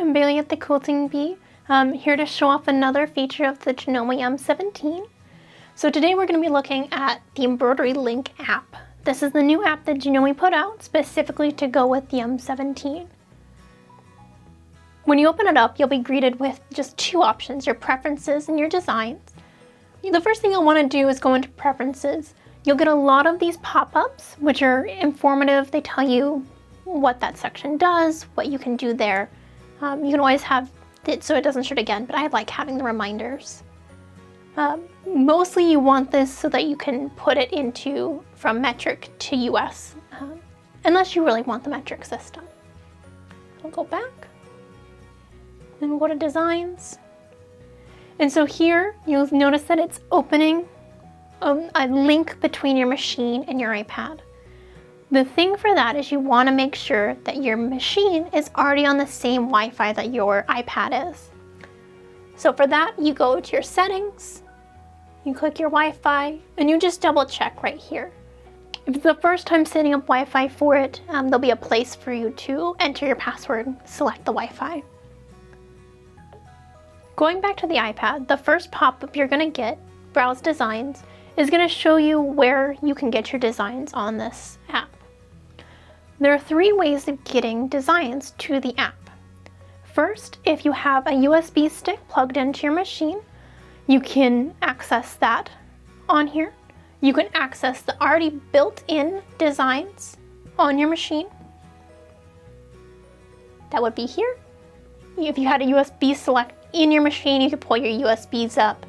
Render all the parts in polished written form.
I'm Bailey at the Quilting Bee, here to show off another feature of the Janome M17. So today we're going to be looking at the Embroidery Link app. This is the new app that Janome put out specifically to go with the M17. When you open it up, you'll be greeted with just two options, your preferences and your designs. The first thing you'll want to do is go into preferences. You'll get a lot of these pop-ups, which are informative. They tell you what that section does, what you can do there. You can always have it so it doesn't shoot again, but I like having the reminders. Mostly you want this so that you can put it into from metric to US, unless you really want the metric system. I'll go back and we'll go to designs. And so here you'll notice that it's opening a link between your machine and your iPad. The thing for that is you want to make sure that your machine is already on the same Wi-Fi that your iPad is. So for that, you go to your settings, you click your Wi-Fi, and you just double check right here. If it's the first time setting up Wi-Fi for it, there'll be a place for you to enter your password, select the Wi-Fi. Going back to the iPad, the first pop-up you're going to get, Browse Designs, is going to show you where you can get your designs on this app. There are three ways of getting designs to the app. First, if you have a USB stick plugged into your machine, you can access that on here. You can access the already built-in designs on your machine. That would be here. If you had a USB select in your machine, you could pull your USBs up.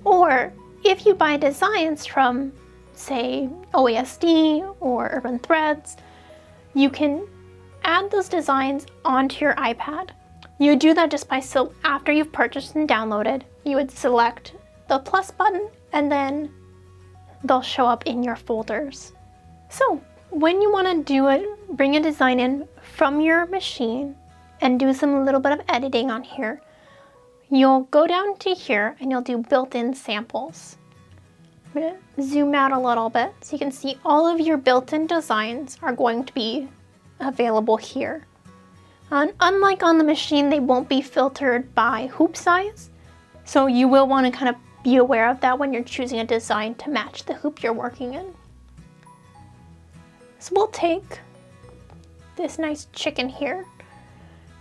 Or if you buy designs from, say, OASD or Urban Threads, you can add those designs onto your iPad. You would do that just by, after you've purchased and downloaded, you would select the plus button and then they'll show up in your folders. So when you want to do it, bring a design in from your machine and do some little bit of editing on here, you'll go down to here and you'll do Builtin Samples. I'm going to zoom out a little bit so you can see all of your built-in designs are going to be available here. And unlike on the machine, they won't be filtered by hoop size, so you will want to kind of be aware of that when you're choosing a design to match the hoop you're working in. So we'll take this nice chicken here,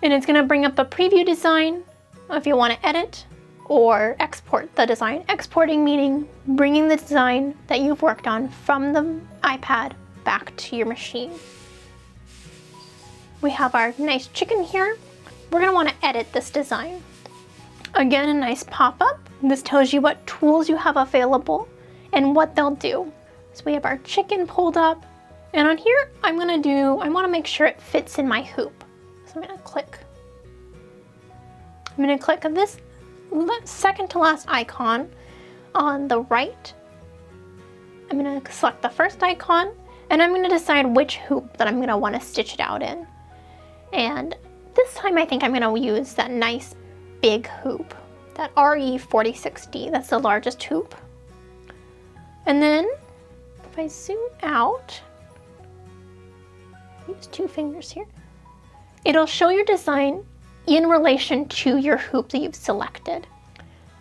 and it's going to bring up a preview design if you want to edit or export the design. Exporting meaning bringing the design that you've worked on from the iPad back to your machine. We have our nice chicken here. We're going to want to edit this design. Again, a nice pop-up. This tells you what tools you have available and what they'll do. So we have our chicken pulled up, and on here I want to make sure it fits in my hoop. So I'm going to click this second to last icon on the right. I'm going to select the first icon and I'm going to decide which hoop that I'm going to want to stitch it out in. And this time I think I'm going to use that nice big hoop, that RE4060. That's the largest hoop. And then if I zoom out, use two fingers here, it'll show your design in relation to your hoop that you've selected.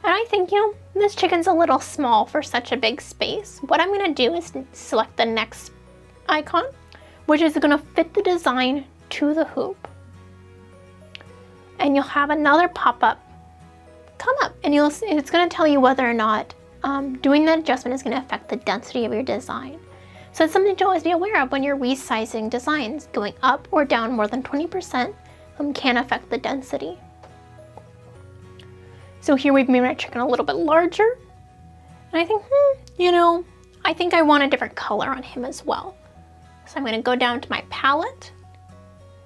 And I think, this chicken's a little small for such a big space. What I'm going to do is select the next icon, which is going to fit the design to the hoop. And you'll have another pop-up come up, and it's going to tell you whether or not doing that adjustment is going to affect the density of your design. So it's something to always be aware of when you're resizing designs. Going up or down more than 20% can affect the density. So here we've made our chicken a little bit larger. And I think, I think I want a different color on him as well. So I'm going to go down to my palette,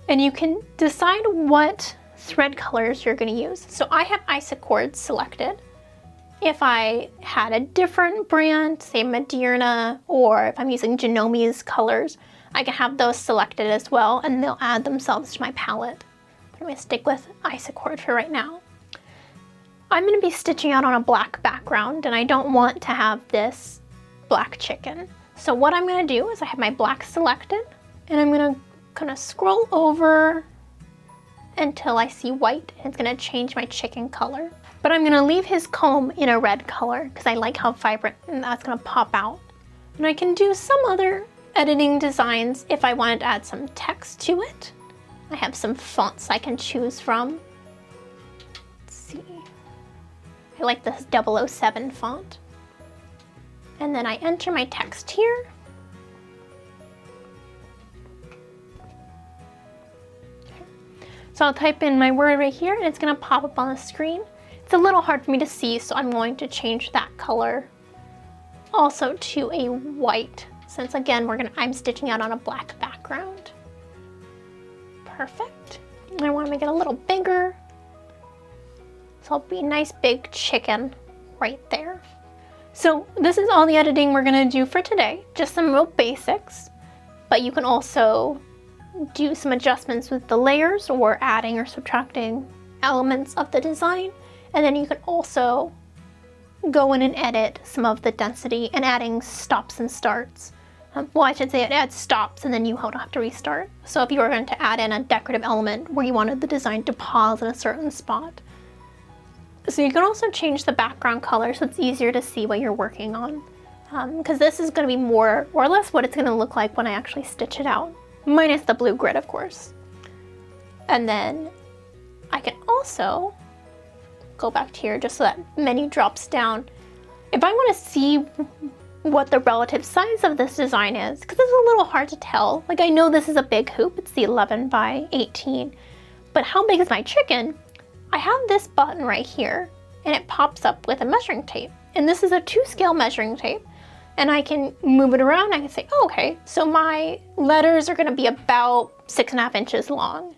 and you can decide what thread colors you're going to use. So I have Isacord selected. If I had a different brand, say Madirna, or if I'm using Janome's colors, I can have those selected as well, and they'll add themselves to my palette. I'm going to stick with Isacord for right now. I'm going to be stitching out on a black background, and I don't want to have this black chicken. So what I'm going to do is I have my black selected, and I'm going to kind of scroll over until I see white. It's gonna change my chicken color. But I'm gonna leave his comb in a red color because I like how vibrant and that's gonna pop out. And I can do some other editing designs if I wanted to add some text to it. I have some fonts I can choose from. Let's see. I like this 007 font. And then I enter my text here. So I'll type in my word right here and it's gonna pop up on the screen. It's a little hard for me to see, so I'm going to change that color also to a white, since again, I'm stitching out on a black background. Perfect. And I wanna make it a little bigger. So it'll be a nice big chicken right there. So this is all the editing we're gonna do for today, just some real basics, but you can also do some adjustments with the layers or adding or subtracting elements of the design. And then you can also go in and edit some of the density and adding stops and starts. Well, I should say it adds stops and then you don't have to restart. So if you were going to add in a decorative element where you wanted the design to pause in a certain spot. So you can also change the background color so it's easier to see what you're working on. Because this is going to be more or less what it's going to look like when I actually stitch it out. Minus the blue grid, of course. And then I can also go back to here just so that menu drops down. If I want to see what the relative size of this design is, because it's a little hard to tell. Like, I know this is a big hoop, it's the 11 by 18, but how big is my chicken? I have this button right here and it pops up with a measuring tape. And this is a 2-scale measuring tape. And I can move it around. I can say, oh, okay, so my letters are gonna be about 6.5 inches long.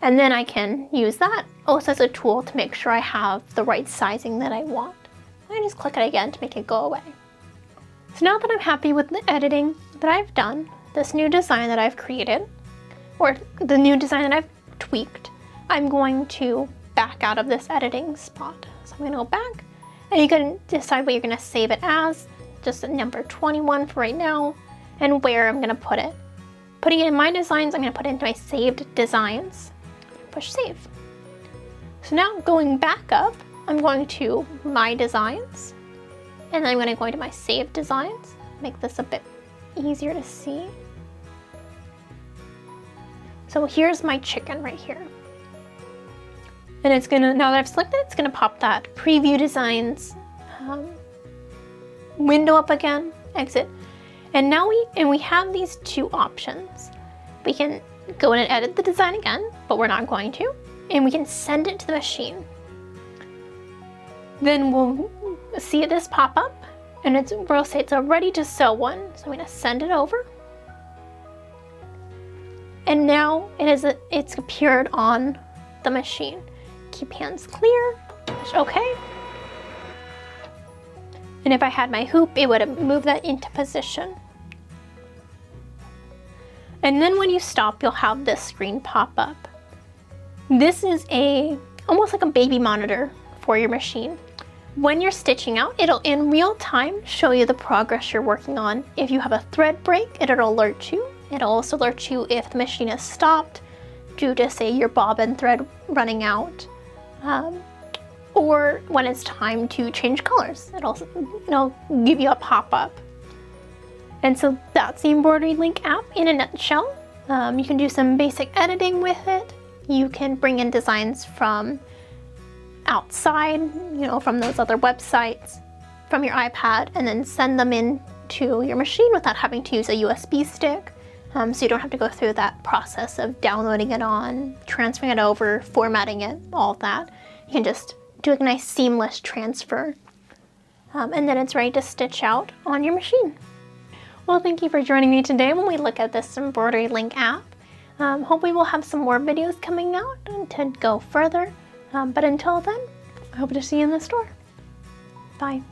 And then I can use that also as a tool to make sure I have the right sizing that I want. And I just click it again to make it go away. So now that I'm happy with the editing that I've done, this new design that I've created, or the new design that I've tweaked, I'm going to back out of this editing spot. So I'm gonna go back, and you can decide what you're gonna save it as, just at number 21 for right now, and where I'm gonna put it. Putting it in my designs, I'm gonna put it into my saved designs. Push save. So now going back up, I'm going to my designs, and then I'm gonna go into my saved designs, make this a bit easier to see. So here's my chicken right here. And it's gonna, now that I've selected it, it's gonna pop that preview designs window up again, exit. And now we have these two options. We can go in and edit the design again, but we're not going to. And we can send it to the machine. Then we'll see this pop up and we'll say it's a ready to sew one. So I'm gonna send it over. And now it's appeared on the machine. Keep hands clear, push OK. And if I had my hoop, it would have moved that into position. And then when you stop, you'll have this screen pop up. This is almost like a baby monitor for your machine. When you're stitching out, it'll in real time show you the progress you're working on. If you have a thread break, it'll alert you. It'll also alert you if the machine has stopped due to, say, your bobbin thread running out. Or when it's time to change colors. It'll give you a pop-up. And so that's the Embroidery Link app in a nutshell. You can do some basic editing with it. You can bring in designs from outside, from those other websites, from your iPad, and then send them in to your machine without having to use a USB stick. So you don't have to go through that process of downloading it on, transferring it over, formatting it, all of that. You can just do a nice seamless transfer. And then it's ready to stitch out on your machine. Well, thank you for joining me today when we look at this Embroidery Link app. Hopefully we'll have some more videos coming out to go further. But until then, I hope to see you in the store. Bye.